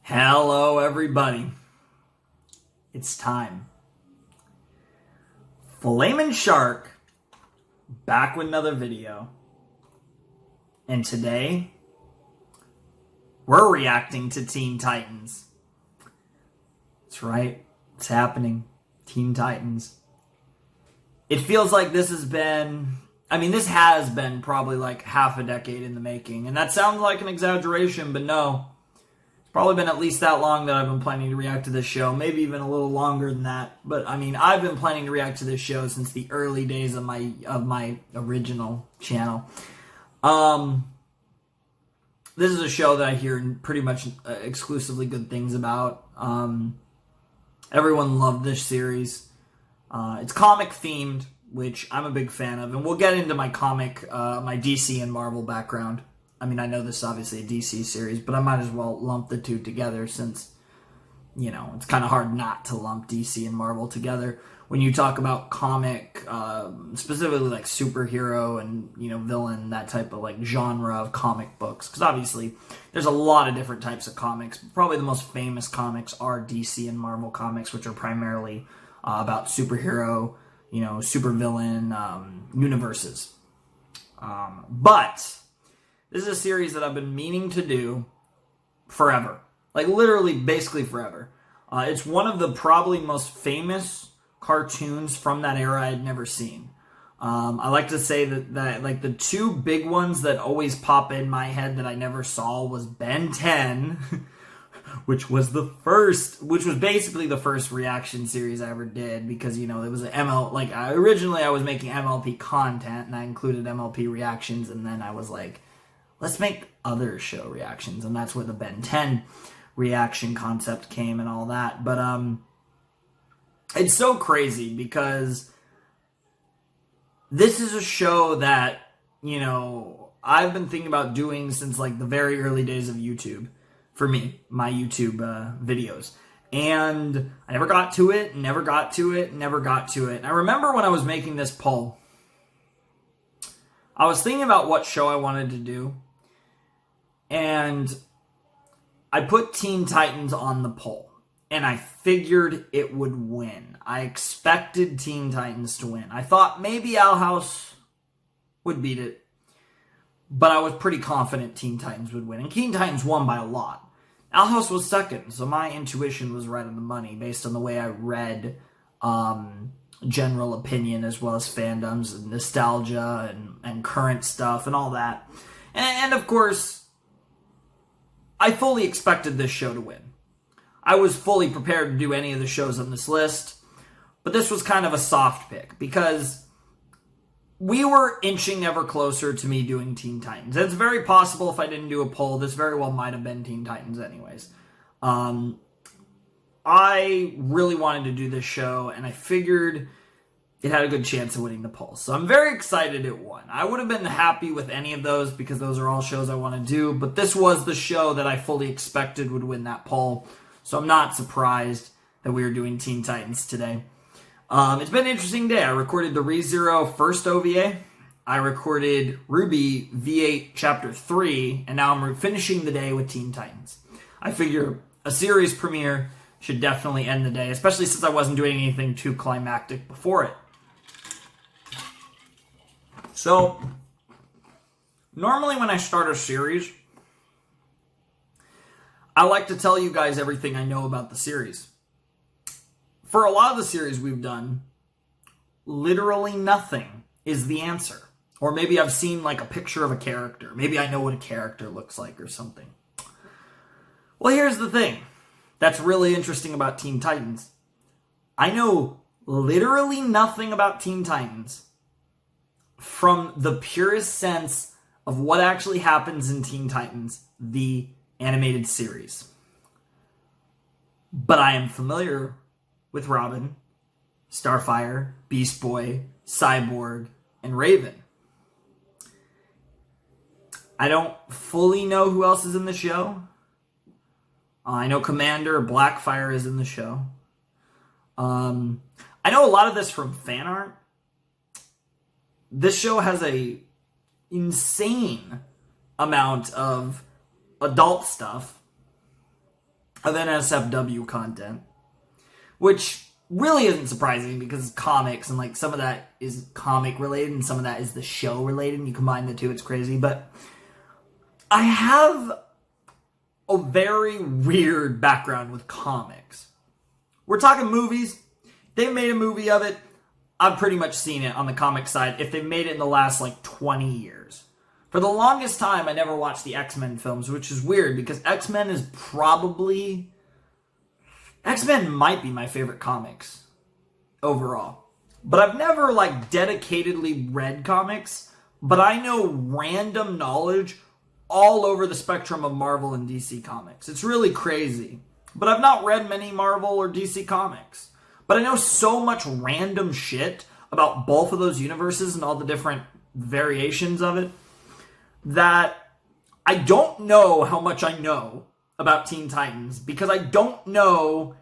Hello, everybody. It's time. TheFlamingShark, back with another video. And today, we're reacting to Teen Titans. That's right. It's happening. Teen Titans. It feels like this has been probably like half a decade in the making. And that sounds like an exaggeration, but no. Probably been at least that long that I've been planning to react to this show. Maybe even a little longer than that. But I mean, I've been planning to react to this show since the early days of my original channel. This is a show that I hear pretty much exclusively good things about. Everyone loved this series. It's comic themed, which I'm a big fan of, and we'll get into my comic, my DC and Marvel background. I mean, I know this is obviously a DC series, but I might as well lump the two together since, you know, it's kind of hard not to lump DC and Marvel together when you talk about comic, specifically like superhero and, you know, villain, that type of like genre of comic books. Because obviously there's a lot of different types of comics. Probably the most famous comics are DC and Marvel comics, which are primarily about superhero, you know, supervillain universes. But this is a series that I've been meaning to do forever. Like, literally, basically forever. It's one of the probably most famous cartoons from that era I'd never seen. I like to say that like, the two big ones that always pop in my head that I never saw was Ben 10, which was basically the first reaction series I ever did, because, you know, it was originally I was making MLP content, and I included MLP reactions, and then I was like, let's make other show reactions, and that's where the Ben 10 reaction concept came and all that. But it's so crazy because this is a show that, you know, I've been thinking about doing since like the very early days of YouTube. For me, my YouTube videos. And I never got to it. And I remember when I was making this poll, I was thinking about what show I wanted to do. And I put Teen Titans on the poll. And I figured it would win. I expected Teen Titans to win. I thought maybe Owl House would beat it. But I was pretty confident Teen Titans would win. And Teen Titans won by a lot. Owl House was second. So my intuition was right on the money based on the way I read general opinion as well as fandoms and nostalgia and current stuff and all that. And of course, I fully expected this show to win. I was fully prepared to do any of the shows on this list, but this was kind of a soft pick because we were inching ever closer to me doing Teen Titans. It's very possible if I didn't do a poll, this very well might have been Teen Titans anyways. I really wanted to do this show, and I figured it had a good chance of winning the poll. So I'm very excited it won. I would have been happy with any of those because those are all shows I want to do, but this was the show that I fully expected would win that poll. So I'm not surprised that we are doing Teen Titans today. It's been an interesting day. I recorded the ReZero first OVA. I recorded Ruby V8 Chapter 3, and now I'm finishing the day with Teen Titans. I figure a series premiere should definitely end the day, especially since I wasn't doing anything too climactic before it. So, normally when I start a series, I like to tell you guys everything I know about the series. For a lot of the series we've done, literally nothing is the answer. Or maybe I've seen like a picture of a character. Maybe I know what a character looks like or something. Well, here's the thing that's really interesting about Teen Titans. I know literally nothing about Teen Titans from the purest sense of what actually happens in Teen Titans, the animated series. But I am familiar with Robin, Starfire, Beast Boy, Cyborg, and Raven. I don't fully know who else is in the show. I know Commander Blackfire is in the show. I know a lot of this from fan art. This show has a insane amount of adult stuff of NSFW content, which really isn't surprising because it's comics and like some of that is comic related and some of that is the show related, and you combine the two, it's crazy. But I have a very weird background with comics. We're talking movies. They made a movie of it. I've pretty much seen it on the comic side if they've made it in the last like 20 years. For the longest time, I never watched the X-Men films, which is weird because X-Men might be my favorite comics overall. But I've never like dedicatedly read comics, but I know random knowledge all over the spectrum of Marvel and DC comics. It's really crazy. But I've not read many Marvel or DC comics. But I know so much random shit about both of those universes and all the different variations of it that I don't know how much I know about Teen Titans because I don't know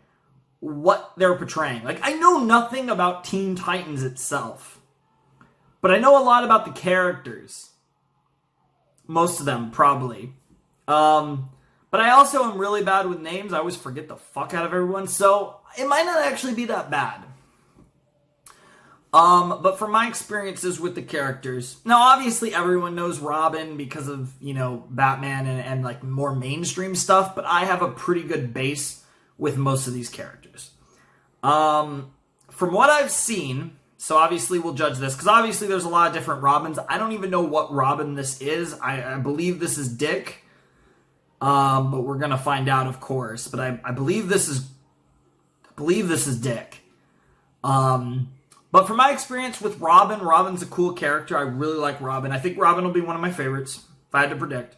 what they're portraying. Like, I know nothing about Teen Titans itself, but I know a lot about the characters. Most of them, probably. But I also am really bad with names. I always forget the fuck out of everyone, so it might not actually be that bad. But from my experiences with the characters, now obviously everyone knows Robin because of, you know, Batman and like more mainstream stuff, but I have a pretty good base with most of these characters. From what I've seen, so obviously we'll judge this, because obviously there's a lot of different Robins. I don't even know what Robin this is. I believe this is Dick, but we're gonna find out, of course. But I believe this is Dick. But from my experience with Robin, Robin's a cool character. I really like Robin. I think Robin will be one of my favorites, if I had to predict.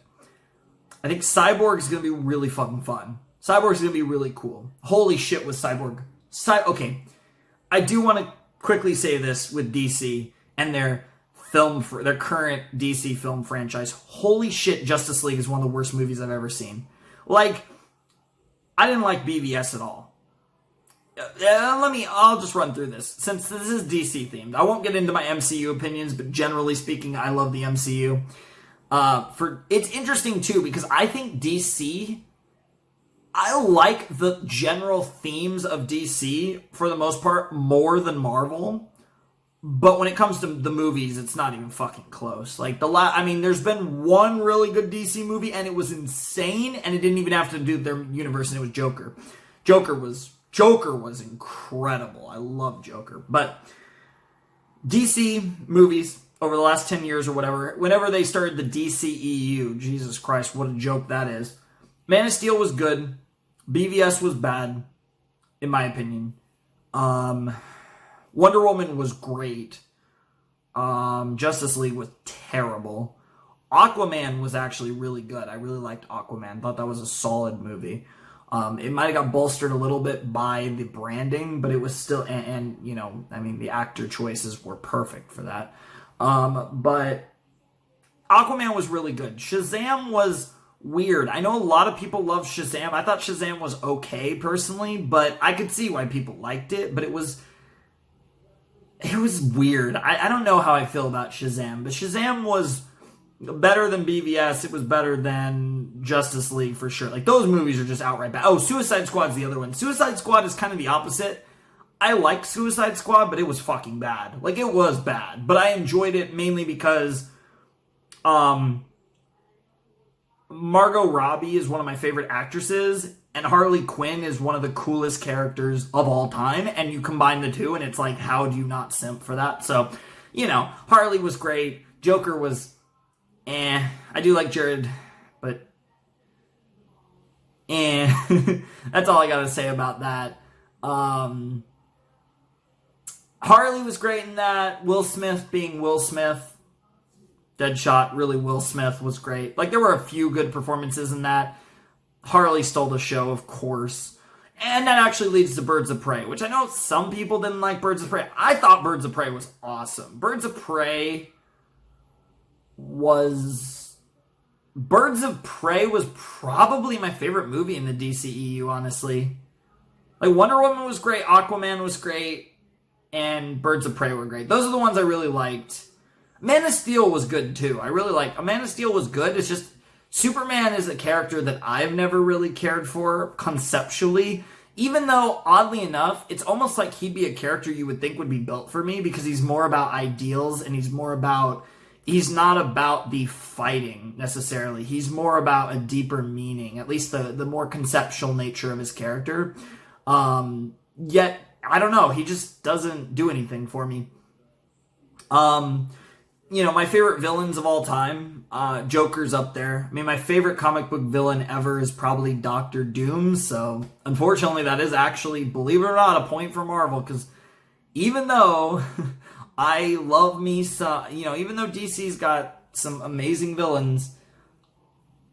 I think Cyborg is going to be really fucking fun. Cyborg is going to be really cool. Holy shit with Cyborg. Okay, I do want to quickly say this with DC and their current DC film franchise. Holy shit, Justice League is one of the worst movies I've ever seen. Like, I didn't like BVS at all. I'll just run through this, since this is DC themed. I won't get into my MCU opinions, but generally speaking, I love the MCU. It's interesting too, because I think DC, I like the general themes of DC, for the most part, more than Marvel. But when it comes to the movies, it's not even fucking close. Like, there's been one really good DC movie, and it was insane, and it didn't even have to do with their universe, and it was Joker. Joker was incredible. I love Joker. But DC movies over the last 10 years or whatever, whenever they started the DCEU, Jesus Christ, what a joke that is. Man of Steel was good. BVS was bad, in my opinion. Wonder Woman was great. Justice League was terrible. Aquaman was actually really good. I really liked Aquaman. Thought that was a solid movie. It might have got bolstered a little bit by the branding, but it was still, and you know, I mean, the actor choices were perfect for that. But Aquaman was really good. Shazam was weird. I know a lot of people love Shazam. I thought Shazam was okay personally, but I could see why people liked it, but it was weird. I don't know how I feel about Shazam, but Shazam was better than BVS. It was better than Justice League for sure. Like, those movies are just outright bad. Oh, Suicide Squad's the other one. Suicide Squad is kind of the opposite. I like Suicide Squad, but it was fucking bad. Like, it was bad. But I enjoyed it mainly because Margot Robbie is one of my favorite actresses, and Harley Quinn is one of the coolest characters of all time, and you combine the two, and it's like, how do you not simp for that? So, you know, Harley was great. Joker was I do like Jared, but that's all I gotta say about that. Harley was great in that. Will Smith being Will Smith. Deadshot, really, Will Smith was great. Like, there were a few good performances in that. Harley stole the show, of course. And that actually leads to Birds of Prey, which I know some people didn't like Birds of Prey. I thought Birds of Prey was awesome. Birds of Prey was probably my favorite movie in the DCEU, honestly. Like, Wonder Woman was great, Aquaman was great, and Birds of Prey were great. Those are the ones I really liked. Man of Steel was good, too. I really liked... Man of Steel was good, it's just Superman is a character that I've never really cared for conceptually, even though, oddly enough, it's almost like he'd be a character you would think would be built for me because he's more about ideals and he's not about the fighting necessarily. He's more about a deeper meaning, at least the more conceptual nature of his character. Yet, I don't know, he just doesn't do anything for me. My favorite villains of all time, Joker's up there. I mean, my favorite comic book villain ever is probably Doctor Doom, so unfortunately that is actually, believe it or not, a point for Marvel, because even though I love me some, even though DC's got some amazing villains,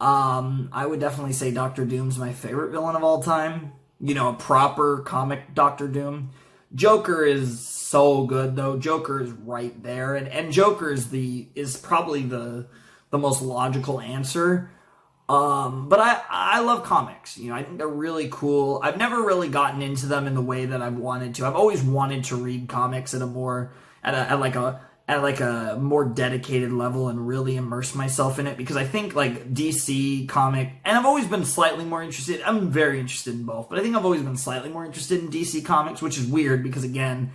I would definitely say Doctor Doom's my favorite villain of all time. A proper comic Doctor Doom. Joker is so good though. Joker is right there, and Joker is probably the most logical answer. But I love comics. I think they're really cool. I've never really gotten into them in the way that I've wanted to. I've always wanted to read comics at a more dedicated level and really immerse myself in it, because I think like DC comic, and I've always been slightly more interested. I'm very interested in both, but I think I've always been slightly more interested in DC comics, which is weird because again,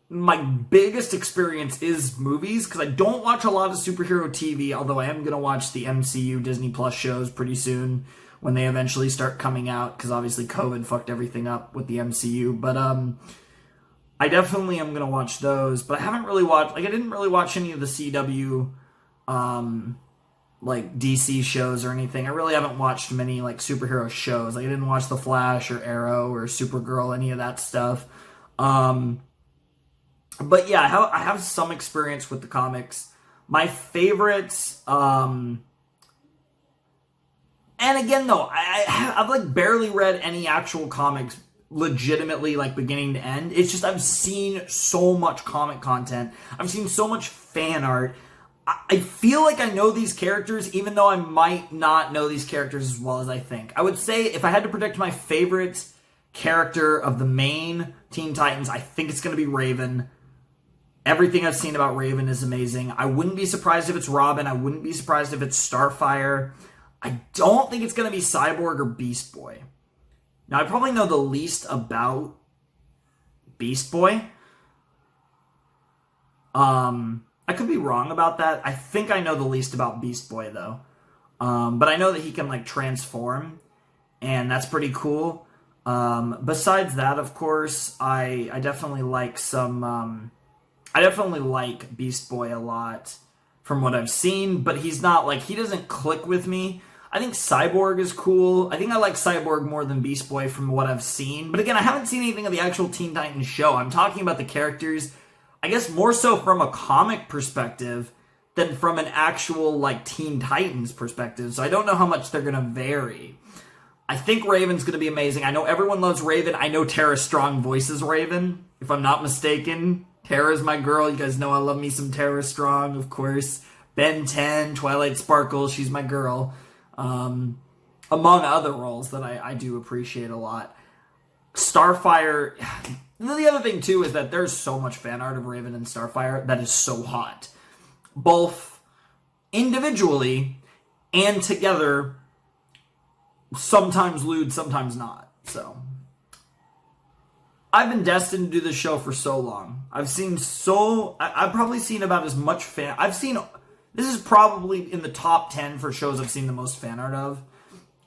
my biggest experience is movies, because I don't watch a lot of superhero TV, although I am going to watch the MCU Disney Plus shows pretty soon when they eventually start coming out, because obviously COVID fucked everything up with the MCU. But I definitely am going to watch those, but I haven't really watched, I didn't really watch any of the CW, DC shows or anything. I really haven't watched many, superhero shows. I didn't watch The Flash or Arrow or Supergirl, any of that stuff. But yeah, I have some experience with the comics. My favorites, and again though, I've barely read any actual comics legitimately beginning to end. It's just I've seen so much comic content. I've seen so much fan art. I feel like I know these characters, even though I might not know these characters as well as I think. I would say if I had to predict my favorite character of the main Teen Titans, I think it's going to be Raven. Everything I've seen about Raven is amazing. I wouldn't be surprised if it's Robin. I wouldn't be surprised if it's Starfire. I don't think it's going to be Cyborg or Beast Boy. Now, I probably know the least about Beast Boy. I could be wrong about that. I think I know the least about Beast Boy, though. But I know that he can, transform, and that's pretty cool. Besides that, of course, I definitely like some... I definitely like Beast Boy a lot from what I've seen, but he's not, he doesn't click with me. I think Cyborg is cool. I think I like Cyborg more than Beast Boy from what I've seen. But again, I haven't seen anything of the actual Teen Titans show. I'm talking about the characters, I guess more so from a comic perspective than from an actual, Teen Titans perspective. So I don't know how much they're going to vary. I think Raven's going to be amazing. I know everyone loves Raven. I know Tara Strong voices Raven, if I'm not mistaken. Tara's my girl. You guys know I love me some Tara Strong, of course. Ben 10, Twilight Sparkle, she's my girl. Among other roles that I do appreciate a lot. Starfire, the other thing too is that there's so much fan art of Raven and Starfire that is so hot. Both individually and together, sometimes lewd, sometimes not. So... I've been destined to do this show for so long. I've probably seen about as much this is probably in the top 10 for shows I've seen the most fan art of.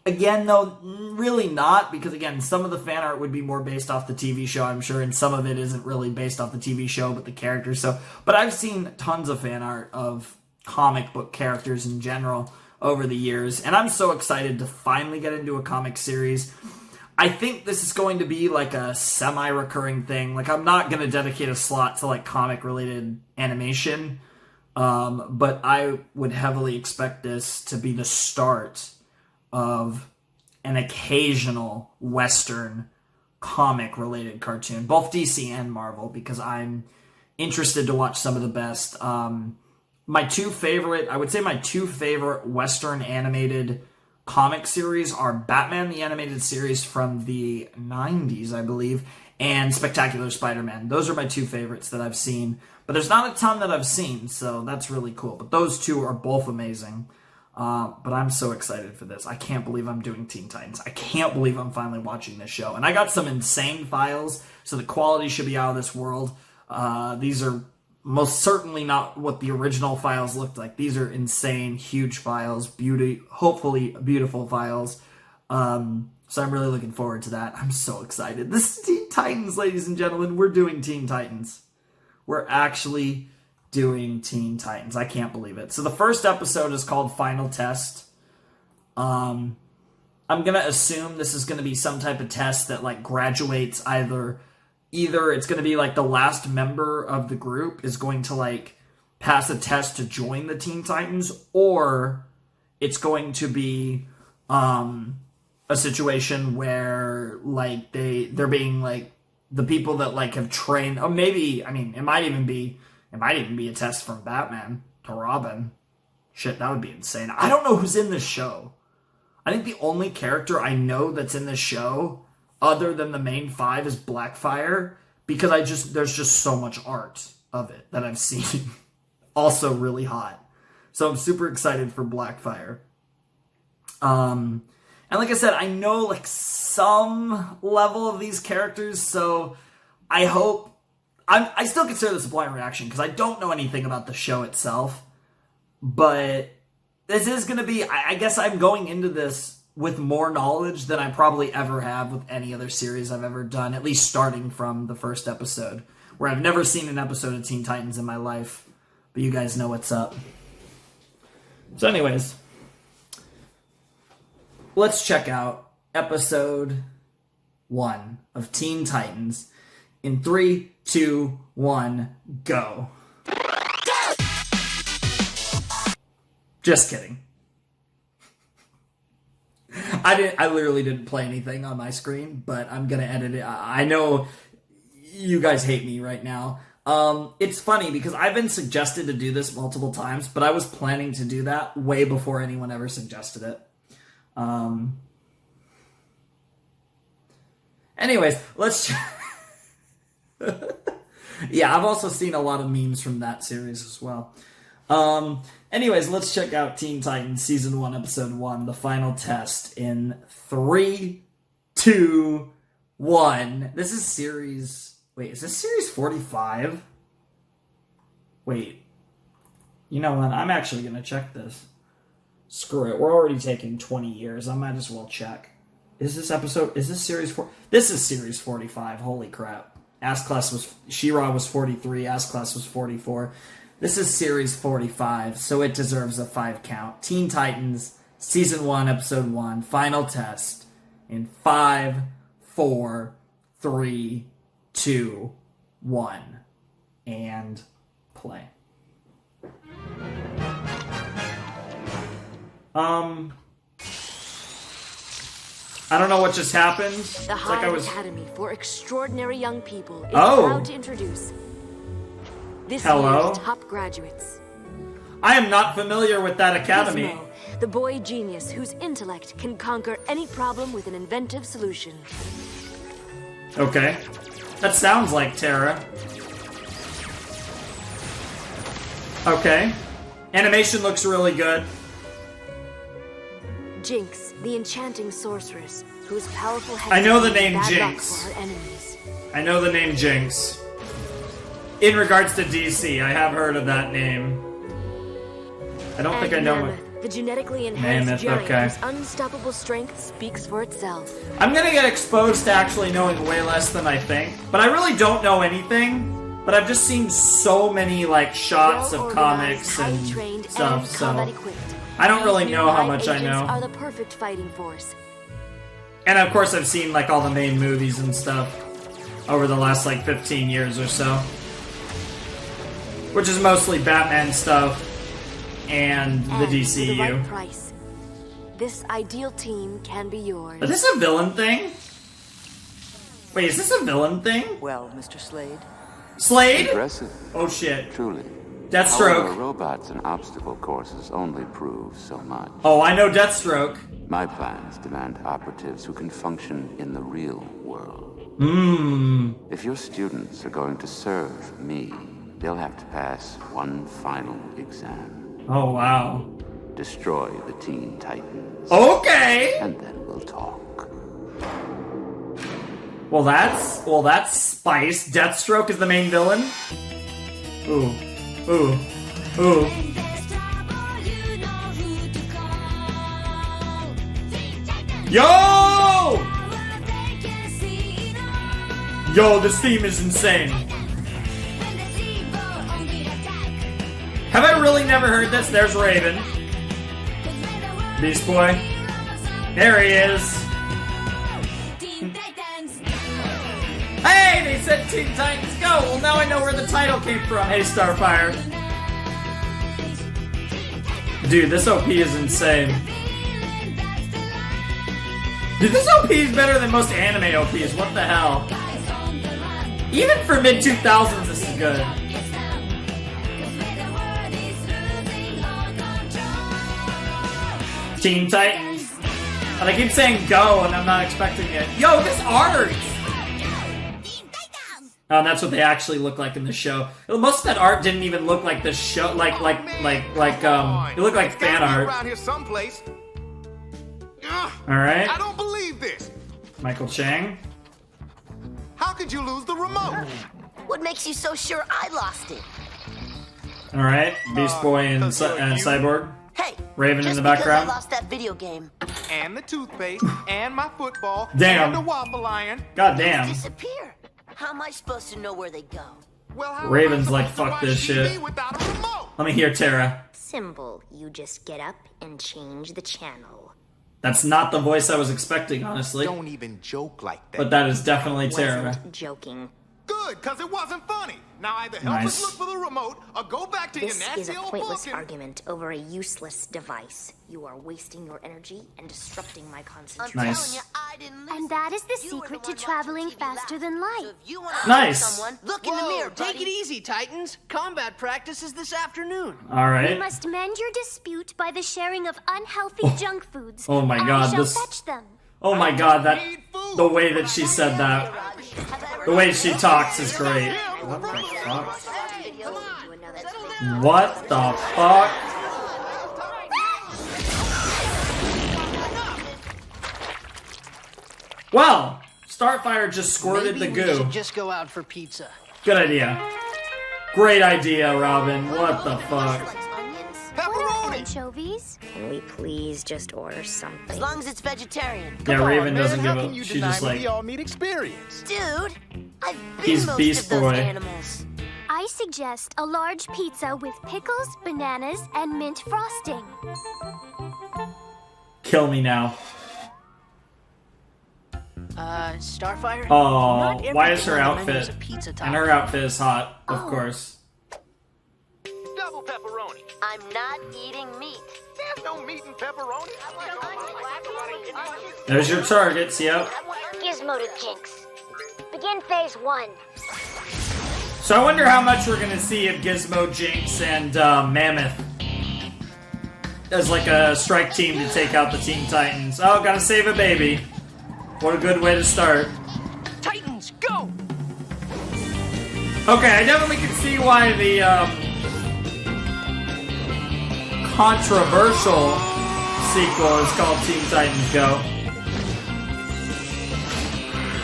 Again, though, really not, because again, some of the fan art would be more based off the TV show, I'm sure, and some of it isn't really based off the TV show, but the characters. But I've seen tons of fan art of comic book characters in general over the years, and I'm so excited to finally get into a comic series. I think this is going to be a semi-recurring thing. I'm not going to dedicate a slot to comic-related animation, but I would heavily expect this to be the start of an occasional Western comic-related cartoon, both DC and Marvel, because I'm interested to watch some of the best. My two favorite Western animated comic series are Batman the Animated Series from the 90s, I believe, and Spectacular Spider-Man. Those are my two favorites that I've seen. But there's not a ton that I've seen, so that's really cool. But those two are both amazing. But I'm so excited for this. I can't believe I'm doing Teen Titans. I can't believe I'm finally watching this show. And I got some insane files, so the quality should be out of this world. These are most certainly not what the original files looked like. These are insane, huge files, hopefully beautiful files. So I'm really looking forward to that. I'm so excited. This is Teen Titans, ladies and gentlemen. We're doing Teen Titans. We're actually doing Teen Titans. I can't believe it. So the first episode is called Final Test. I'm going to assume this is going to be some type of test that like graduates either it's going to be like the last member of the group is going to like pass a test to join the Teen Titans, or it's going to be a situation where like they're being like the people that like have trained, or maybe, I mean, it might even be a test from Batman to Robin. Shit, that would be insane. I don't know who's in this show. I think the only character I know that's in this show, other than the main five, is Blackfire, because there's just so much art of it that I've seen. Also really hot. So I'm super excited for Blackfire. And like I said, I know like some level of these characters, so I hope... I still consider this a blind reaction because I don't know anything about the show itself. But this is going to be... I guess I'm going into this with more knowledge than I probably ever have with any other series I've ever done, at least starting from the first episode, where I've never seen an episode of Teen Titans in my life. But you guys know what's up. So anyways, let's check out episode 1 of Teen Titans in 3, 2, 1, go. Just kidding. I literally didn't play anything on my screen, but I'm gonna edit it. I know you guys hate me right now. It's funny because I've been suggested to do this multiple times, but I was planning to do that way before anyone ever suggested it. Anyways, let's... Yeah, I've also seen a lot of memes from that series as well. Anyways, let's check out Teen Titans Season 1, Episode 1, The Final Test in 3, 2, 1. This is series... Wait, is this series 45? Wait. You know what? I'm actually going to check this. Screw it. We're already taking 20 years. I might as well check. Is this series 4? This is series 45. Holy crap. She-Ra was 43. Ass-Class was 44. This is series 45, so it deserves a 5 count. Teen Titans, Season 1, Episode 1, Final Test in 5, 4, 3, 2, 1, and play. I don't know what just happened. The Hive Academy for Extraordinary Young People is Oh. proud to introduce this Hello? year's top graduates. I am not familiar with that academy. Gizmo, the boy genius whose intellect can conquer any problem with an inventive solution. Okay. That sounds like Terra. Okay. Animation looks really good. Jinx, the enchanting sorceress, whose powerful head I know the name bad luck Jinx. for her enemies. I know the name Jinx. In regards to DC, I have heard of that name. I don't think I know Mammoth, the genetically enhanced Mammoth, giant okay. whose unstoppable strength speaks for itself. I'm gonna get exposed to actually knowing way less than I think. But I really don't know anything. But I've just seen so many like shots of comics highly and trained stuff, and so combat equipped. I don't really These know new how Hive much I agents know. are the perfect fighting force. And of course I've seen like all the main movies and stuff over the last like 15 years or so. Which is mostly Batman stuff and the And for DCU. the right price, this ideal team can be yours. Is this a villain thing? Wait, is this a villain thing? Well, Mr. Slade, Slade? Impressive, Oh shit. truly. Deathstroke. However, robots and obstacle courses only prove so much. Oh, I know Deathstroke. My plans demand operatives who can function in the real world. If your students are going to serve me, they'll have to pass one final exam. Oh, wow. destroy the Teen Titans. Okay. And then we'll talk. Well, that's spice. Deathstroke is the main villain. Ooh. Ooh. Ooh. Yo! Yo, this theme is insane. Have I really never heard this? There's Raven. Beast Boy. There he is. Hey, they said Teen Titans Go! Well, now I know where the title came from. Hey, Starfire. Dude, this OP is insane. Dude, this OP is better than most anime OPs. What the hell? Even for mid-2000s, this is good. Teen Titans. And I keep saying go, and I'm not expecting it. Yo, this art! Oh, that's what they actually look like in the show. Most of that art didn't even look like the show, it looked like fan art. Around here someplace. Alright. I don't believe this. Michael Chang. How could you lose the remote? What makes you so sure I lost it? Alright. Beast Boy and Cyborg. Hey, Raven in just the because background. I lost that video game. And the toothpaste, and my football, Damn. and the waffle iron. God damn. Disappear. How am I supposed to know where they go? Well, how Raven's am I like, supposed fuck to this watch TV shit. without a remote? Let me hear Tara. Simple. You just get up and change the channel. That's not the voice I was expecting, honestly. Don't even joke like that. But that is definitely Tara. Wasn't joking. Good, because it wasn't funny. Now either help Nice. us look for the remote, or go back to This your is nasty a old pointless book and... argument over a useless device. You are wasting your energy and disrupting my I'm concentration. Nice. telling you, I didn't listen. And that is the You were secret one to traveling watching TV faster last. than light. So if you want to Nice. someone, look in the mirror, buddy. Take it easy, Titans. Combat practice is this afternoon. We Alright. must mend your dispute by the sharing of unhealthy junk foods. Oh my I God, shall this- fetch them. Oh my god, the way that she said that. The way she talks is great. What the fuck? What the fuck? Well, Starfire just squirted Maybe the we goo. should just go out for pizza. Good idea. Great idea, Robin. What the fuck? What are Pepperoni! anchovies? Can we please just order something? As long as it's vegetarian. Yeah, Raven Man, doesn't how give can a. you She deny just me like. the all-meat experience? Dude, I've been He's most Beast of those Boy. animals. I suggest a large pizza with pickles, bananas, and mint frosting. Kill me now. Starfire? Oh, Not why is everything her on the menu outfit? is a pizza And topping. her outfit is hot, of course. Double pepperoni. I'm not eating meat. There's no meat in pepperoni. There's your targets, yep. Gizmo to Jinx. Begin phase 1. So I wonder how much we're gonna see of Gizmo, Jinx, and Mammoth as like a strike team to take out the Teen Titans. Oh, gotta save a baby. What a good way to start. Titans, go! Okay, I definitely can see why the controversial sequel is called Teen Titans Go.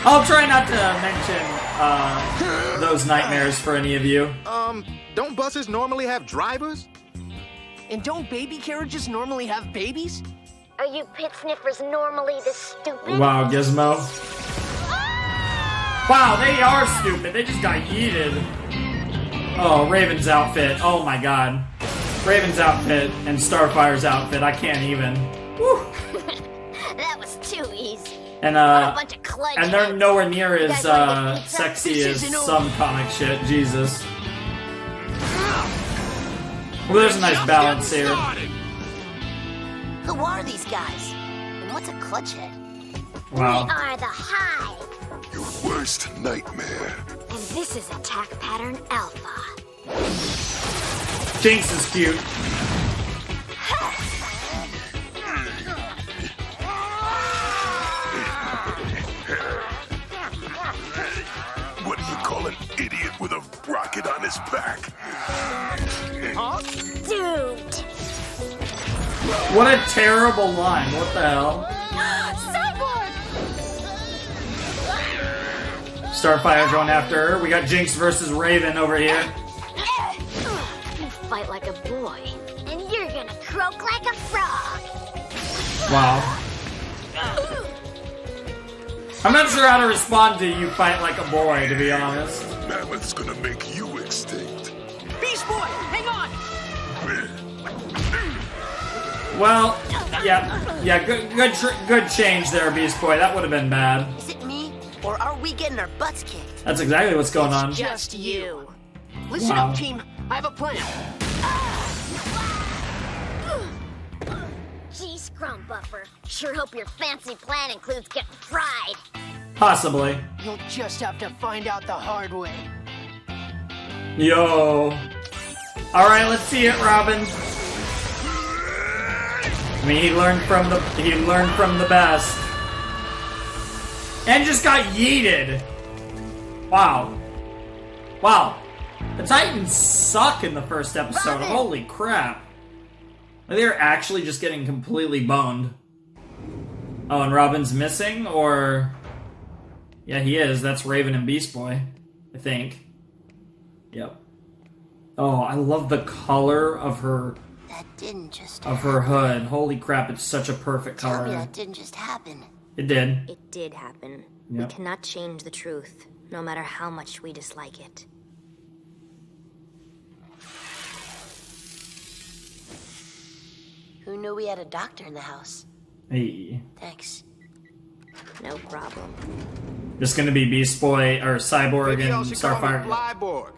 I'll try not to mention those nightmares for any of you. Don't buses normally have drivers? And don't baby carriages normally have babies? Are you pit sniffers normally this stupid? Wow, Gizmo. Wow, they are stupid. They just got yeeted. Oh, Raven's outfit. Oh my god. Raven's outfit and Starfire's outfit. I can't even. Woo. That was too easy. And What a bunch of clutch and they're heads. nowhere near You as guys wanna get pizza? sexy This as isn't some comic shit. Jesus. Well, there's a nice balance here. Who are these guys? And what's a clutch head? Wow. Are the Hive. Your worst nightmare. And this is attack pattern Alpha. Jinx is cute. What do you call an idiot with a rocket on his back? Dude. What a terrible line. What the hell? Cyborg! Starfire going after her. We got Jinx versus Raven over here. You fight like a boy. And you're gonna croak like a frog. Wow. I'm not sure how to respond to you fight like a boy, to be honest. Mammoth's gonna make you extinct. Beast Boy, hang on! Well, yeah, good change there, Beast Boy. That would have been bad. Is it me? Or are we getting our butts kicked? That's exactly what's going on. Just you. Listen Wow. up, team. I have a plan. Gee, Scrum Buffer. Sure hope your fancy plan includes getting fried. Possibly. You'll just have to find out the hard way. Yo. Alright, let's see it, Robin. I mean, he learned from the best. And just got yeeted. Wow. Wow. The Titans suck in the first episode. Robin! Holy crap. They're actually just getting completely boned. Oh, and Robin's missing? Or... Yeah, he is. That's Raven and Beast Boy. I think. Yep. Oh, I love the color of her... That didn't just Of her hood. Holy crap, it's such a perfect Tell me color. that didn't just happen. It did. It did happen. Yep. We cannot change the truth, no matter how much we dislike it. Who knew we had a doctor in the house? Hey. Thanks. No problem. Just gonna be Beast Boy, or Cyborg Maybe and y'all should call me Starfire. Flyborg.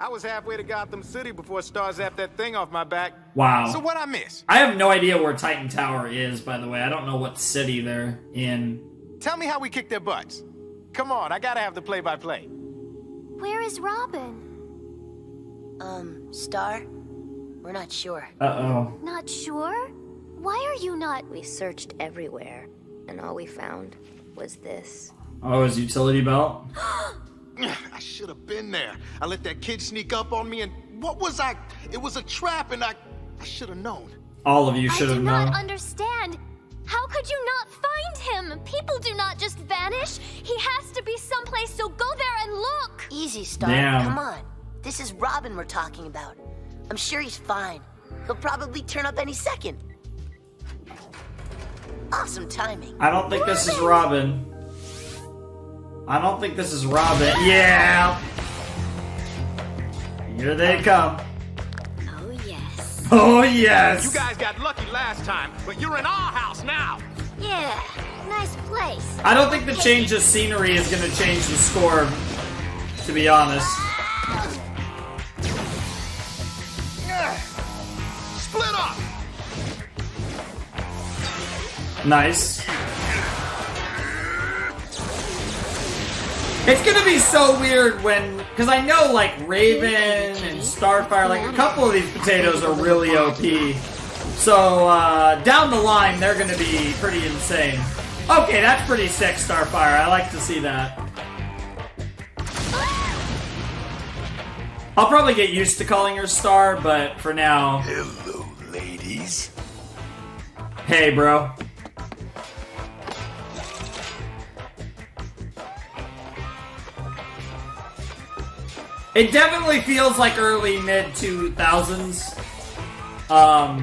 I was halfway to Gotham City before Star zapped that thing off my back. Wow. So what I miss? I have no idea where Titan Tower is, by the way. I don't know what city they're in. Tell me how we kick their butts. Come on, I gotta have the play-by-play. Where is Robin? Star? We're not sure. Uh-oh. Not sure? Why are you not? We searched everywhere, and all we found was this. Oh, his utility belt? I should have been there. I let that kid sneak up on me and what was I? It was a trap and I should have known. All of you I should do have not known. understand. How could you not find him? People do not just vanish. He has to be someplace, so go there and look. Easy, Star. Damn. Come on. This is Robin we're talking about. I'm sure he's fine. He'll probably turn up any second. Awesome timing. I don't think this is Robin. I don't think this is Robin. Yeah! Here they come. Oh, yes. Oh, yes! You guys got lucky last time, but you're in our house now. Yeah, nice place. I don't think the change of scenery is going to change the score, to be honest. Split up. Nice. It's gonna be so weird when, because I know like Raven and Starfire, like a couple of these potatoes are really OP. So down the line, they're gonna be pretty insane. Okay, that's pretty sick, Starfire. I like to see that. I'll probably get used to calling her Star, but for now, Hello, ladies. hey, bro. It definitely feels like early mid-2000s. I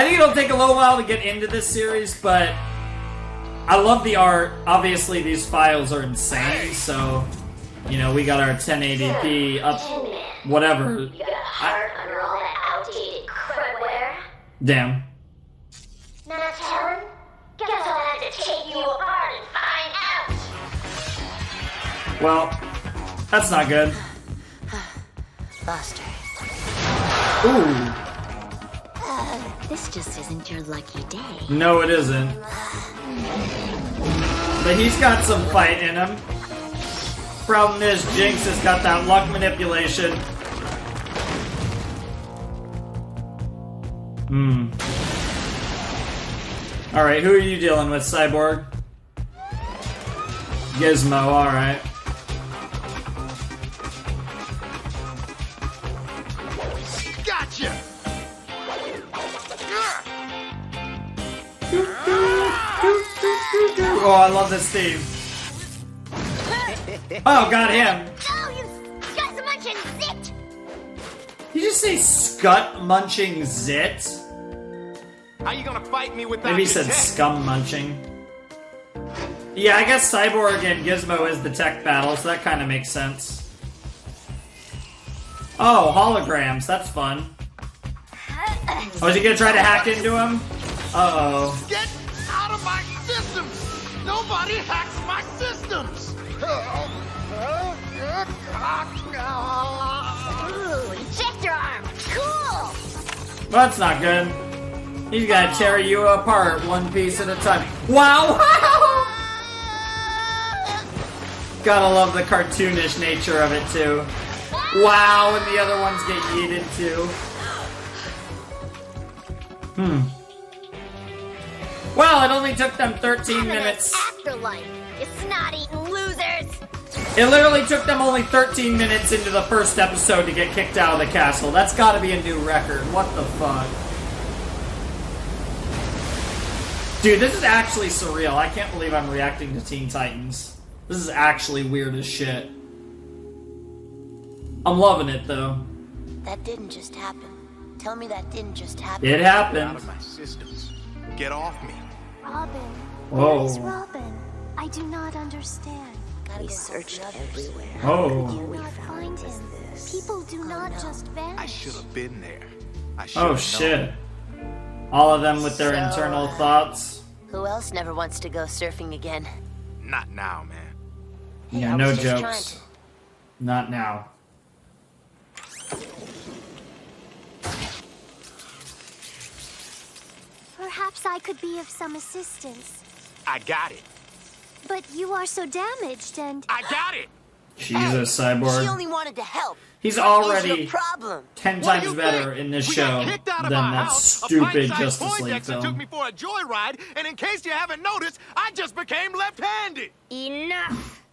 think it'll take a little while to get into this series, but I love the art. Obviously, these files are insane, so, you know, we got our 1080p up, whatever. You got a heart under all that outdated crudware? Damn. Not telling? Guess I'll have to take you apart and find out. Well, that's not good. Lost her. Ooh. This just isn't your lucky day. No, it isn't. But he's got some fight in him. Problem is, Jinx has got that luck manipulation. Alright, who are you dealing with, Cyborg? Gizmo, alright. Gotcha. Oh, I love this theme. Oh, got him. No, you scut munching zit! Did you just say scut munching zit? How you gonna fight me without Maybe he your said tech? scum munching. Yeah, I guess Cyborg and Gizmo is the tech battle, so that kind of makes sense. Oh, holograms. That's fun. Oh, is he gonna try to hack into him? Uh-oh. Get out of my systems! Nobody hacks my systems! Ooh, ejector arm! Cool! Well, that's not good. He's gonna tear you apart one piece at a time. Wow! Gotta love the cartoonish nature of it, too. Wow, and the other ones get yeeted, too. Well, it only took them 13 minutes. Afterlife, you snot-eating losers! It literally took them only 13 minutes into the first episode to get kicked out of the castle. That's gotta be a new record. What the fuck? Dude, this is actually surreal. I can't believe I'm reacting to Teen Titans. This is actually weird as shit. I'm loving it, though. That didn't just happen. Tell me that didn't just happen. It Out happened. of my systems. Get off me. Robin, Whoa. where is Robin? I do not understand. Gotta We go searched help the others. everywhere. Oh. Do we not found find was him. this. People do not no. just vanish. I should have been there. I should Oh, have shit. All of them with their So, internal thoughts. Who else never wants to go surfing again? Not now, man. Hey, Yeah, I no was just trying jokes. to- Not now. Perhaps I could be of some assistance. I got it. But you are so damaged and... I got it! Jesus, She Cyborg. only wanted to help. He's What is already your problem? 10 What do times you better think? in this We show got kicked out than of our that house, stupid a pint-sized Justice League Poindexter took film. me for a joyride, and in case you haven't noticed, I just became left-handed. Enough!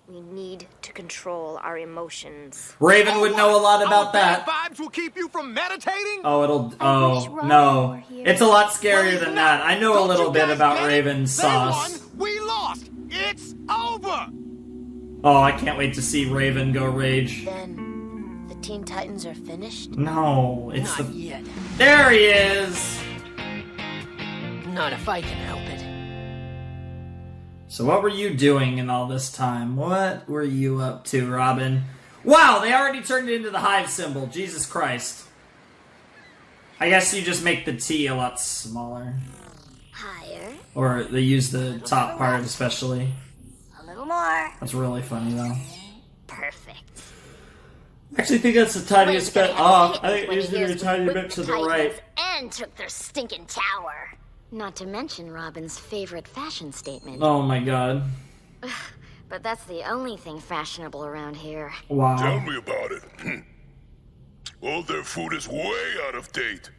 We need to control our emotions. Raven would know a lot about Our that. bad vibes will keep you from meditating. Oh, it'll. wish Oh, Robin no. were here. It's a lot Well, scarier he's than not. that. I know a Don't little you bit guys about get it? Raven's They sauce. won, we lost. It's over. Oh, I can't wait to see Raven go rage. Then the Teen Titans are finished? No, it's Not the. yet. There he is! Not if I can help it. So, what were you doing in all this time? What were you up to, Robin? Wow, they already turned it into the hive symbol. Jesus Christ. I guess you just make the T a lot smaller. Higher. Or they use the top part especially. A little more. That's really funny though. Perfect. I actually think that's the tiniest bit off. I think it When needs to he be a is tiny with bit to the Titans right. And took their stinking tower. Not to mention Robin's favorite fashion statement. Oh my god. But that's the only thing fashionable around here. Tell Wow. me about it. All their food is way out of date.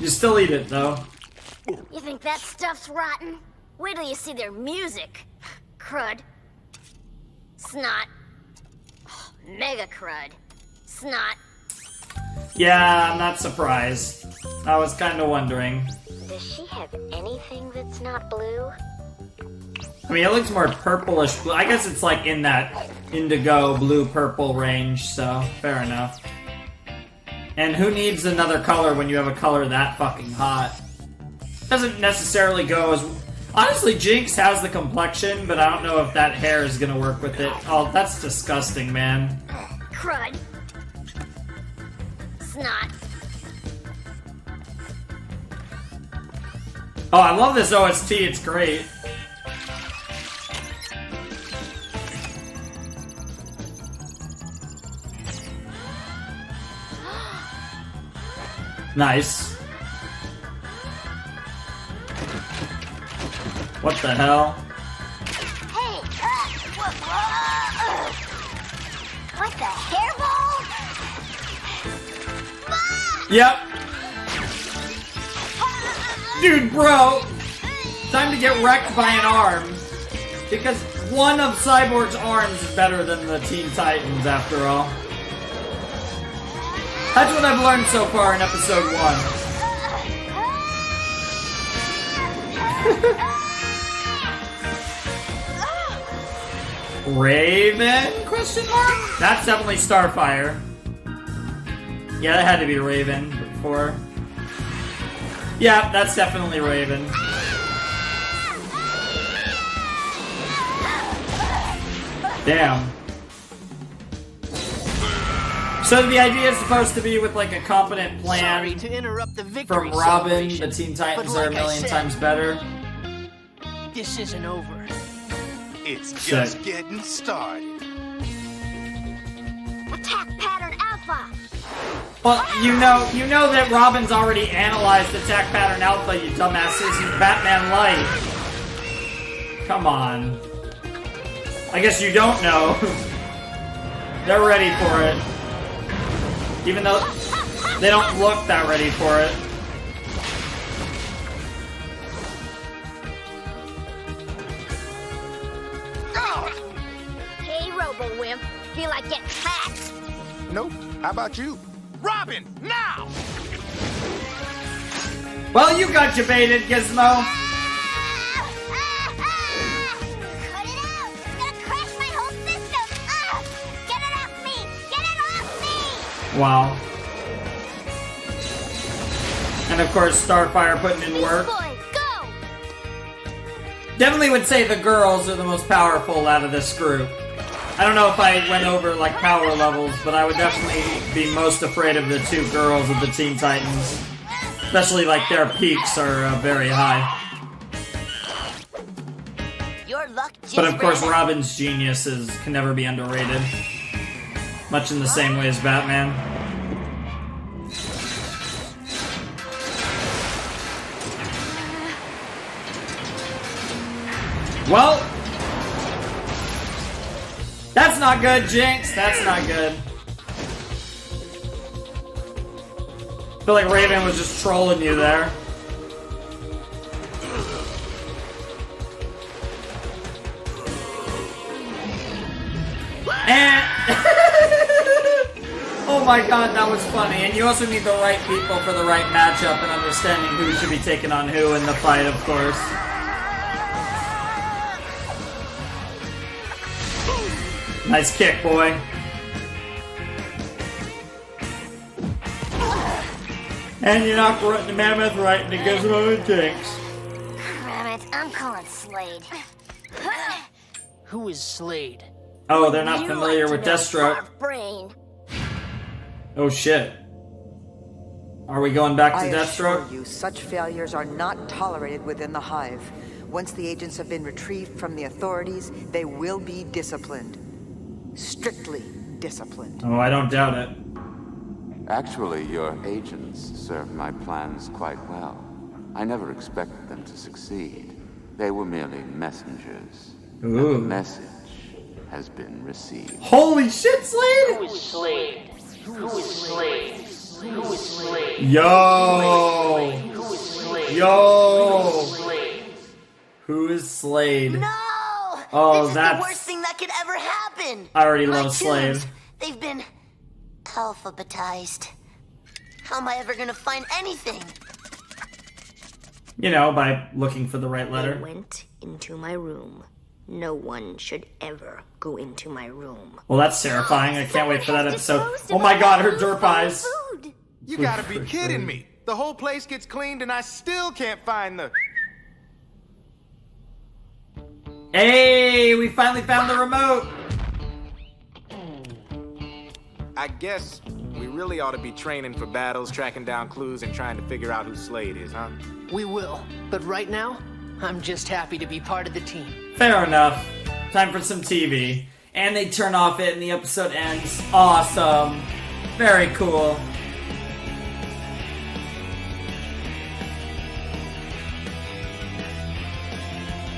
You still eat it though. You think that stuff's rotten? Wait till you see their music. Crud. Snot. Mega crud. Snot. Yeah, I'm not surprised. I was kind of wondering. Does she have anything that's not blue? I mean, it looks more purplish blue. I guess it's like in that indigo blue-purple range, so fair enough. And who needs another color when you have a color that fucking hot? Doesn't necessarily go as... Honestly, Jinx has the complexion, but I don't know if that hair is gonna work with it. Oh, that's disgusting, man. Crud. Snot. Oh, I love this OST, it's great. Nice. What the hell? Hey! Whoa. What the hairball? Yep. Dude, bro. Time to get wrecked by an arm. Because one of Cyborg's arms is better than the Teen Titans, after all. That's what I've learned so far in episode 1. Raven? Question mark? That's definitely Starfire. Yeah, that had to be Raven before. Yeah, that's definitely Raven. Damn. So the idea is supposed to be with like a competent plan. Sorry to interrupt the victory from Robin, celebration, the Teen Titans but are a like I million said, times better. This isn't over. It's just getting started. Attack pattern Alpha. Well, you know that Robin's already analyzed Attack Pattern Alpha, you dumbasses. He's Batman Light. Come on. I guess you don't know. They're ready for it. Even though they don't look that ready for it. Hey, Robo-Wimp. Feel like getting hacked? Nope. How about you? Robin, now! Well, you got baited, Gizmo. Cut it out! It's gonna crash my whole system! Get it off me! Get it off me! Wow. And of course, Starfire putting in work. Boy, go! Definitely would say the girls are the most powerful out of this group. I don't know if I went over like power levels, but I would definitely be most afraid of the two girls of the Teen Titans. Especially like their peaks are very high. Your luck just But of course, ran out. Robin's geniuses can never be underrated. Much in the same way as Batman. Well, that's not good, Jinx. That's not good. I feel like Raven was just trolling you there. And oh my god, that was funny. And you also need the right people for the right matchup and understanding who should be taking on who in the fight, of course. Nice kick, boy. And you knocked the mammoth right in the Gizmo and Jinx. Damn it, I'm calling Slade. Who is Slade? Oh, they're not You familiar like with to know, Deathstroke. Barf Brain. Oh shit. Are we going back to I Deathstroke? assure you, such failures are not tolerated within the Hive. Once the agents have been retrieved from the authorities, they will be disciplined. Strictly disciplined. Oh, I don't doubt it. Actually, your agents served my plans quite well. I never expected them to succeed. They were merely messengers. And the Ooh. message has been received. Holy shit, Slade! Who is Slade? Who is Slade? Who is Slade? Yo! Who is Slade? Yo! Slade? Who is Slade? No! Oh, this is that's- the worst thing that could ever happen! I already My love Slade. tunes, they've been alphabetized. How am I ever gonna find anything? You know, by looking for the right They letter. went into my room. No one should ever go into my room. Well, that's terrifying. I can't wait for that episode. Disposed Oh of my all god, her that derp eyes. food. You gotta be kidding me. The whole place gets cleaned and I still can't find the... Hey, we finally found the remote. I guess we really ought to be training for battles, tracking down clues, and trying to figure out who Slade is, huh? We will, but right now, I'm just happy to be part of the team. Fair enough. Time for some TV. And they turn off it and the episode ends. Awesome. Very cool.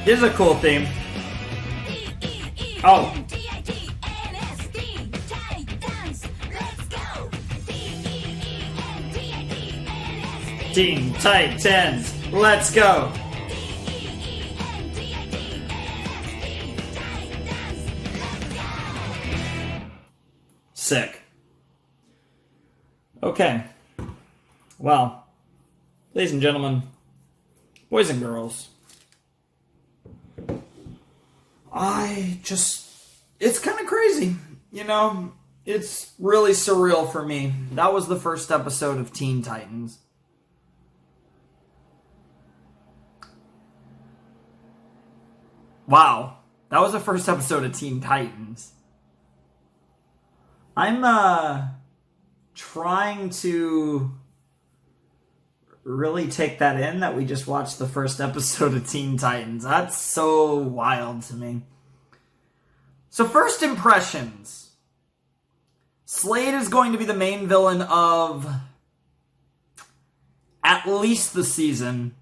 This is a cool theme. Oh. Teen Titans, let's go. Sick. Okay. Well, ladies and gentlemen, boys and girls, I just it's kind of crazy. You know, it's really surreal for me. That was the first episode of Teen Titans. Wow. That was the first episode of Teen Titans. I'm trying to really take that in, that we just watched the first episode of Teen Titans. That's so wild to me. So first impressions. Slade is going to be the main villain of at least the season.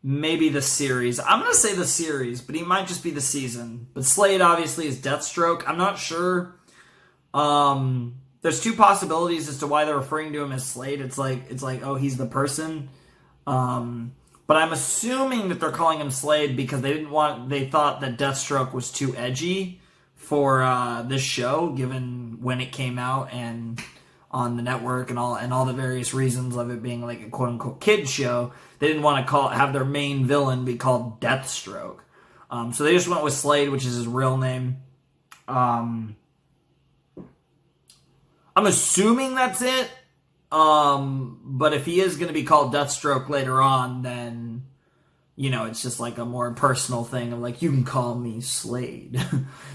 Maybe the series. I'm going to say the series, but he might just be the season. But Slade obviously is Deathstroke. I'm not sure. There's two possibilities as to why they're referring to him as Slade. It's like, oh, he's the person. But I'm assuming that they're calling him Slade because they thought that Deathstroke was too edgy for this show, given when it came out and on the network and all the various reasons of it being like a quote unquote kid show. They didn't want to have their main villain be called Deathstroke. So they just went with Slade, which is his real name. I'm assuming that's it. But if he is going to be called Deathstroke later on, then, you know, it's just like a more personal thing of like, you can call me Slade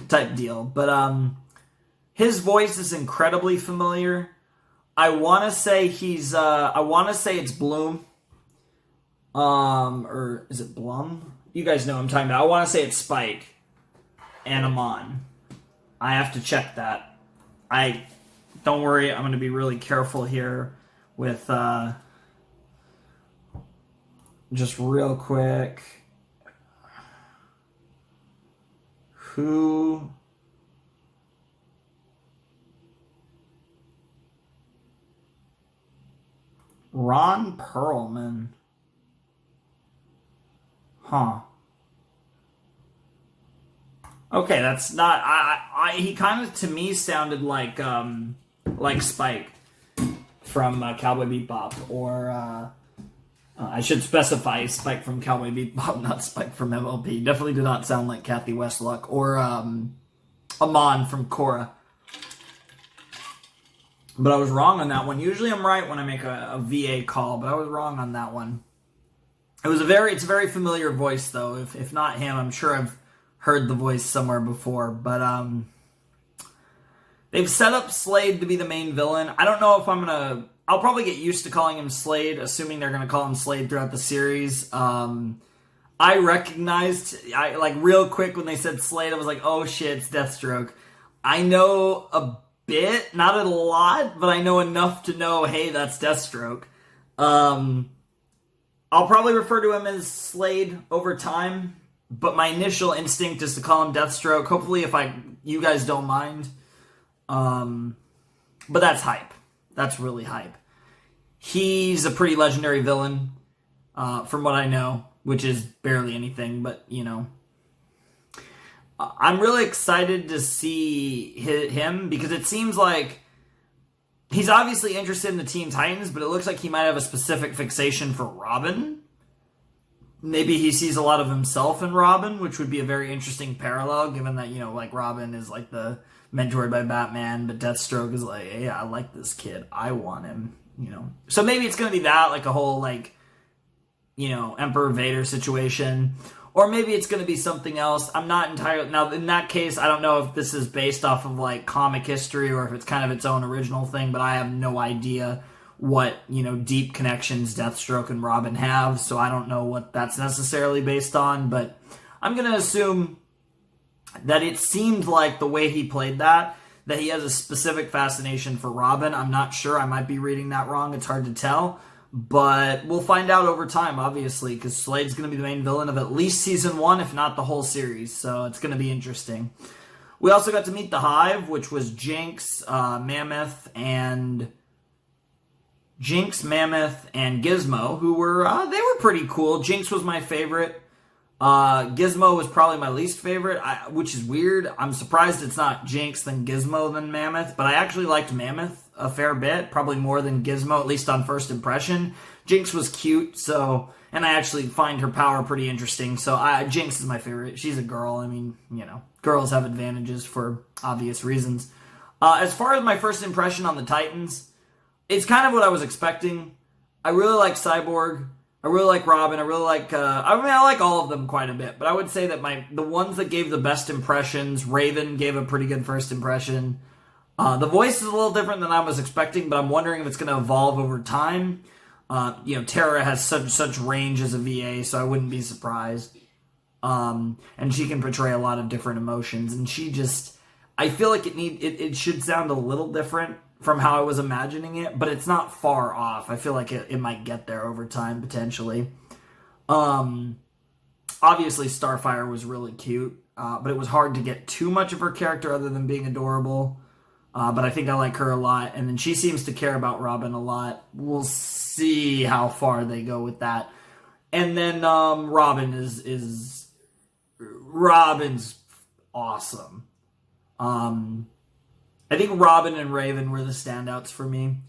type deal. But his voice is incredibly familiar. I want to say it's Bloom. Or is it Blum? You guys know what I'm talking about. I want to say it's Spike and Amon. I have to check that. Don't worry, I'm going to be really careful here with, just real quick. Who... Ron Perlman. Huh. Okay, that's not... he kind of, to me, sounded like Spike from Cowboy Bebop, or I should specify Spike from Cowboy Bebop, not Spike from MLP. Definitely did not sound like Kathy Westluck, or Amon from Korra. But I was wrong on that one. Usually I'm right when I make a VA call, but I was wrong on that one. It's a very familiar voice, though. If not him, I'm sure I've heard the voice somewhere before. But they've set up Slade to be the main villain. I don't know if I'll probably get used to calling him Slade, assuming they're gonna call him Slade throughout the series. I recognized, real quick when they said Slade, I was like, oh shit, it's Deathstroke. I know a bit, not a lot, but I know enough to know, hey, that's Deathstroke. I'll probably refer to him as Slade over time, but my initial instinct is to call him Deathstroke. Hopefully, you guys don't mind. But that's hype. That's really hype. He's a pretty legendary villain, from what I know, which is barely anything, but, you know. I'm really excited to see him, because it seems like he's obviously interested in the Teen Titans, but it looks like he might have a specific fixation for Robin. Maybe he sees a lot of himself in Robin, which would be a very interesting parallel, given that, you know, like, Robin is, like, the mentored by Batman, but Deathstroke is like, hey, I like this kid. I want him, you know. So maybe it's going to be that, like, a whole, like, you know, Emperor Vader situation. Or maybe it's going to be something else. I'm not entirely... Now, in that case, I don't know if this is based off of, like, comic history or if it's kind of its own original thing, but I have no idea what, you know, deep connections Deathstroke and Robin have, so I don't know what that's necessarily based on, but I'm going to assume that it seemed like the way he played that he has a specific fascination for Robin. I'm not sure. I might be reading that wrong. It's hard to tell. But we'll find out over time, obviously, because Slade's going to be the main villain of at least Season 1, if not the whole series, so it's going to be interesting. We also got to meet the Hive, which was Jinx, Mammoth, and Gizmo, who were, they were pretty cool. Jinx was my favorite. Gizmo was probably my least favorite, which is weird. I'm surprised it's not Jinx, then Gizmo, then Mammoth, but I actually liked Mammoth a fair bit, probably more than Gizmo, at least on first impression. Jinx was cute, and I actually find her power pretty interesting. So Jinx is my favorite. She's a girl. I mean, you know, girls have advantages for obvious reasons. As far as my first impression on the Titans, it's kind of what I was expecting. I really like Cyborg. I really like Robin. I really like, I like all of them quite a bit. But I would say that the ones that gave the best impressions, Raven gave a pretty good first impression. The voice is a little different than I was expecting, but I'm wondering if it's going to evolve over time. You know, Tara has such range as a VA, so I wouldn't be surprised. And she can portray a lot of different emotions, and she just, I feel like it should sound a little different from how I was imagining it, but it's not far off. I feel like it might get there over time, potentially. Obviously, Starfire was really cute, but it was hard to get too much of her character other than being adorable. But I think I like her a lot, and then she seems to care about Robin a lot. We'll see how far they go with that. And then Robin's awesome. I think Robin and Raven were the standouts for me,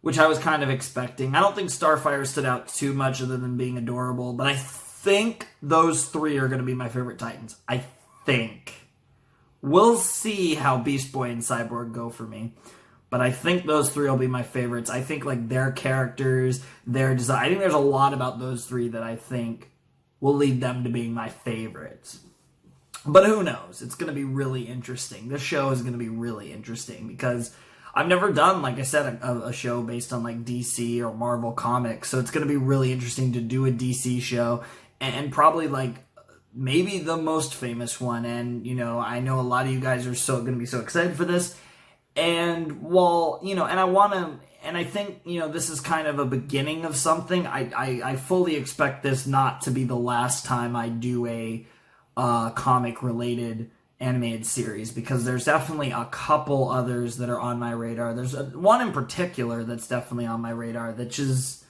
which I was kind of expecting. I don't think Starfire stood out too much other than being adorable, but I think those three are going to be my favorite Titans. I think. We'll see how Beast Boy and Cyborg go for me. But I think those three will be my favorites. I think like their characters, their design. I think there's a lot about those three that I think will lead them to being my favorites. But who knows? It's going to be really interesting. This show is going to be really interesting because I've never done, like I said, a show based on like DC or Marvel comics. So it's going to be really interesting to do a DC show and probably like maybe the most famous one. And, you know, I know a lot of you guys are going to be so excited for this. And while, you know, and I think, you know, this is kind of a beginning of something. I fully expect this not to be the last time I do a comic-related animated series, because there's definitely a couple others that are on my radar. There's one in particular that's definitely on my radar that just,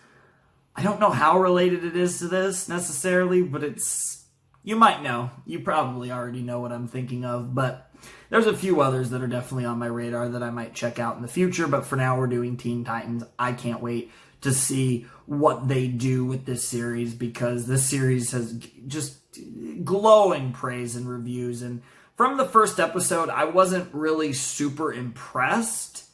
I don't know how related it is to this necessarily, but it's, you might know. You probably already know what I'm thinking of, but there's a few others that are definitely on my radar that I might check out in the future, but for now we're doing Teen Titans. I can't wait to see what they do with this series, because this series has just glowing praise and reviews. And from the first episode, I wasn't really super impressed,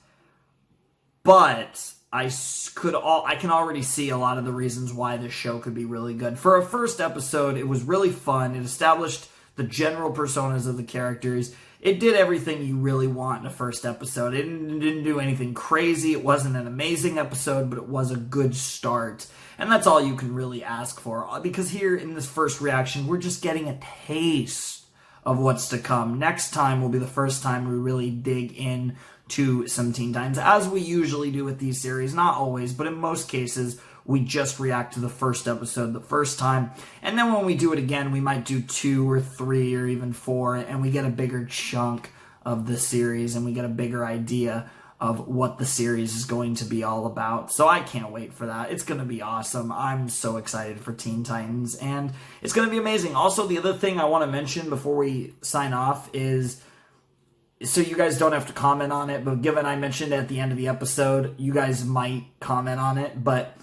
but I can already see a lot of the reasons why this show could be really good. For a first episode, it was really fun. It established the general personas of the characters. It did everything you really want in a first episode. It didn't do anything crazy. It wasn't an amazing episode, but it was a good start. And that's all you can really ask for. Because here in this first reaction, we're just getting a taste of what's to come. Next time will be the first time we really dig in to some Teen Titans, as we usually do with these series. Not always, but in most cases, we just react to the first episode the first time. And then when we do it again, we might do 2 or 3 or even 4, and we get a bigger chunk of the series, and we get a bigger idea of what the series is going to be all about. So I can't wait for that. It's going to be awesome. I'm so excited for Teen Titans, and it's going to be amazing. Also, the other thing I want to mention before we sign off is, so you guys don't have to comment on it, but given I mentioned it at the end of the episode, you guys might comment on it, but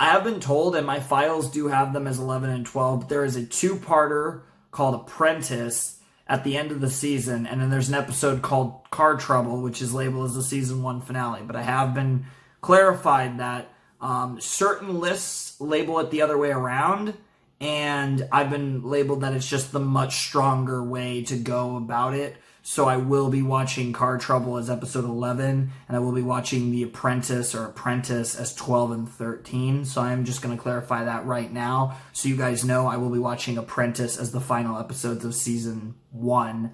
I have been told, and my files do have them as 11 and 12, but there is a 2-parter called Apprentice at the end of the season, and then there's an episode called Car Trouble, which is labeled as the season 1 finale. But I have been clarified that certain lists label it the other way around, and I've been labeled that it's just the much stronger way to go about it. So I will be watching Car Trouble as episode 11, and I will be watching The Apprentice or Apprentice as 12 and 13. So I'm just going to clarify that right now. So you guys know I will be watching Apprentice as the final episodes of season 1.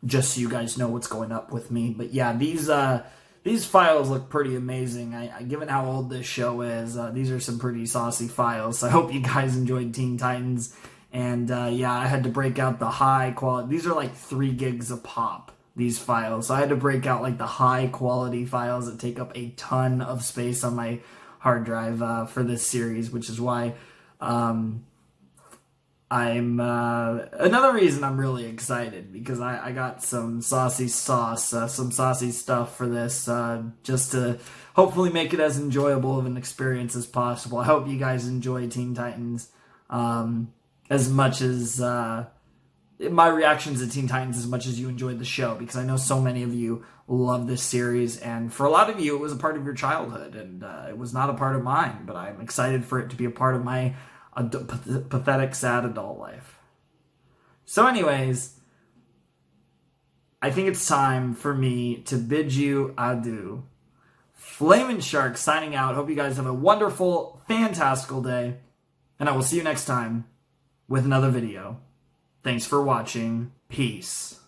Just so you guys know what's going up with me. But yeah, these files look pretty amazing. Given how old this show is, these are some pretty saucy files. So I hope you guys enjoyed Teen Titans. And yeah, I had to break out the high quality. These are like 3 gigs a pop, these files. So I had to break out like the high quality files that take up a ton of space on my hard drive for this series, which is why I'm another reason I'm really excited, because I got some saucy sauce, some saucy stuff for this, just to hopefully make it as enjoyable of an experience as possible. I hope you guys enjoy Teen Titans as much as my reactions to Teen Titans, as much as you enjoyed the show, because I know so many of you love this series, and for a lot of you it was a part of your childhood, and it was not a part of mine, but I'm excited for it to be a part of my pathetic, sad adult life. So anyways, I think it's time for me to bid you adieu. TheFlamingShark signing out. Hope you guys have a wonderful, fantastical day, and I will see you next time with another video. Thanks for watching. Peace.